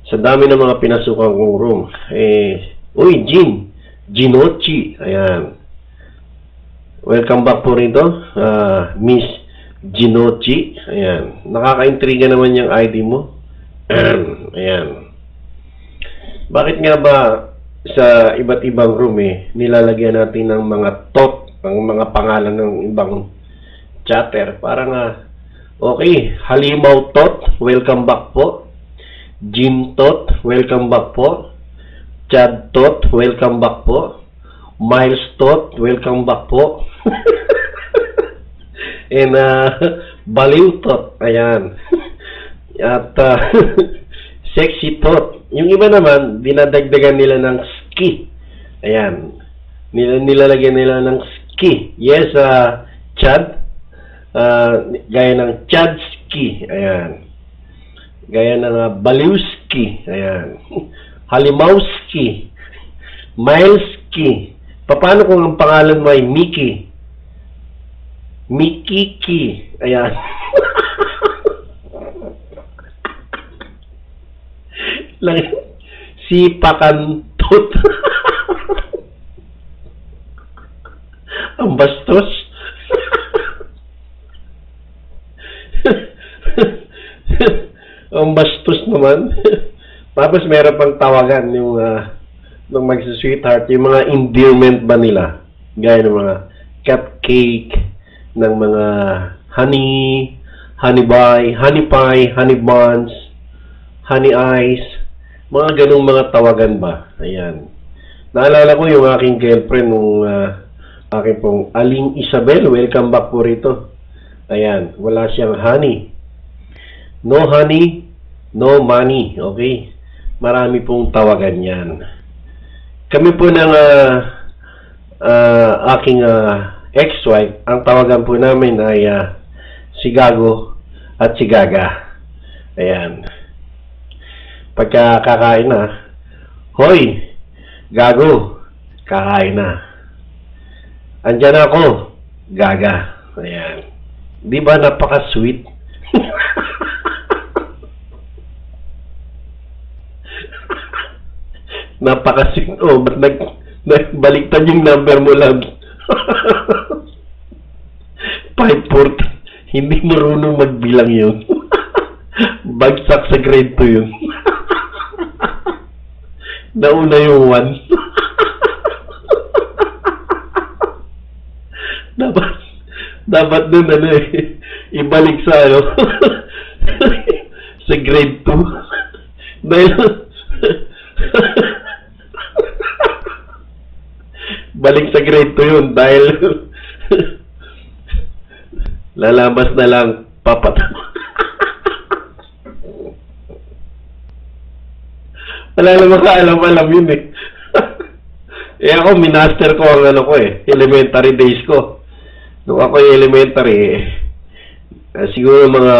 Sa dami ng mga pinasukan kong room. Uy, Ginochi. Ayan. Welcome back po rito, Miss Ginochi. Ayan. Nakaka-intriga naman yung ID mo. Ayan. Bakit nga ba sa iba't ibang room nilalagyan natin ng mga ang mga pangalan ng ibang chatter? Parang okay, Halimaw Tot, welcome back po. Jim Tot, welcome back po. Chad Tot, welcome back po. Miles Tot, welcome back po. And Baliw Tot, ayan. At Sexy Tot. Yung iba naman, dinadagdagan nila ng ski. Ayan. Nilalagyan nila ng ski. Yes, Chad. Gaya ng Chadski. Ayan. Gaya ng Baliwski. Ayan. Halimowski. Mileski. Paano kung ang pangalan mo ay Mickey? Mikiki. Ayan. Sipakantot. Ang bastos. Ang bastos naman. Tapos meron pang tawagan yung nung magsa-sweetheart, yung mga endearment ba nila? Gaya ng mga cupcake, ng mga honey pie, honey buns, honey ice, mga ganung mga tawagan ba? Ayan. Naalala ko yung aking girlfriend nung aking pong Aling Isabel. Welcome back po rito. Ayan. Wala siyang honey. No honey, no money. Okay? Marami pong tawagan yan. Kami po ng aking ex-wife, ang tawagan po namin ay si Gago at si Gaga. Ayan. Pagka kakain na, hoy, Gago, kakain na. Andyan ako, Gaga. Ayan. Di ba napaka-sweet? Napaka-sweet. Oh, ba't nagbaliktad yung number mo lang? 540. Hindi marunong magbilang yun. Bagsak sa grade 2 yun. Nauna yung 1. dapat dun ibalik sa sa grade 2. Dahil balik sa grade 2 yun dahil lalabas na lang papatawa. Wala naman ka alam yun ako minaster ko ang elementary days ko. Nung ako elementary siguro mga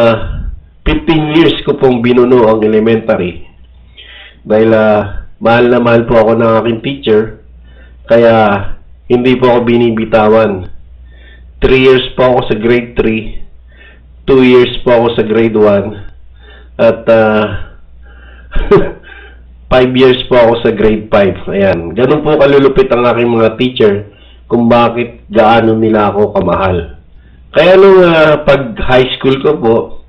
15 years ko pong binuno ang elementary. Dahil mahal na mahal po ako ng aking teacher. Kaya hindi po ako binibitawan. 3 years po ako sa grade 3. 2 years po ako sa grade 1. At 5 years po ako sa grade 5. Ayan. Ganun po kalulupit ang aking mga teacher kung bakit gaano nila ako kamahal. Kaya nung pag high school ko po,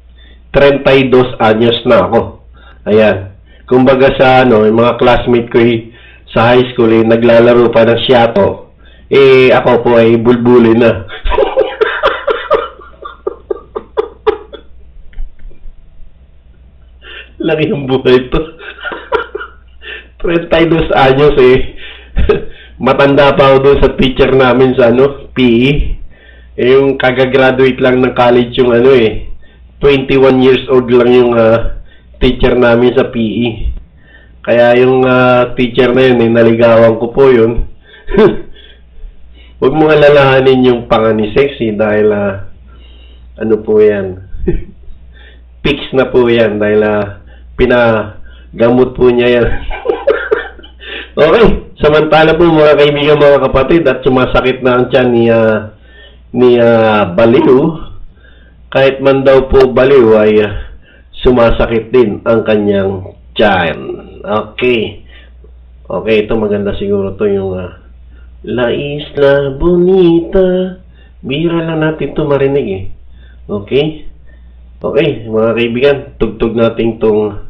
32 anyos na ako. Ayan. Kumbaga sa yung mga classmate ko sa high school naglalaro pa ng siyato. Ako po ay bulbuli na. Laki yung buhay ito. 32 anyos matanda pa ako doon sa teacher namin sa PE. Yung kagagraduate lang ng college yung 21 years old lang yung teacher namin sa PE. Kaya yung teacher na yun naligawan ko po yun. Huwag mo alalahanin yung panga ni Sexy dahil po yan. Fix na po yan dahil pinagamot po niya yan. Okay, samantala po mga kaibigan, mga kapatid, at sumasakit na ang tiyan ni Baliw. Kahit man daw po baliw ay sumasakit din ang kanyang Diyan. Okay. Okay, ito maganda siguro to yung La Isla Bonita. Bihira lang natin to marinig eh. Okay? Okay, mga kaibigan, tugtog natin tong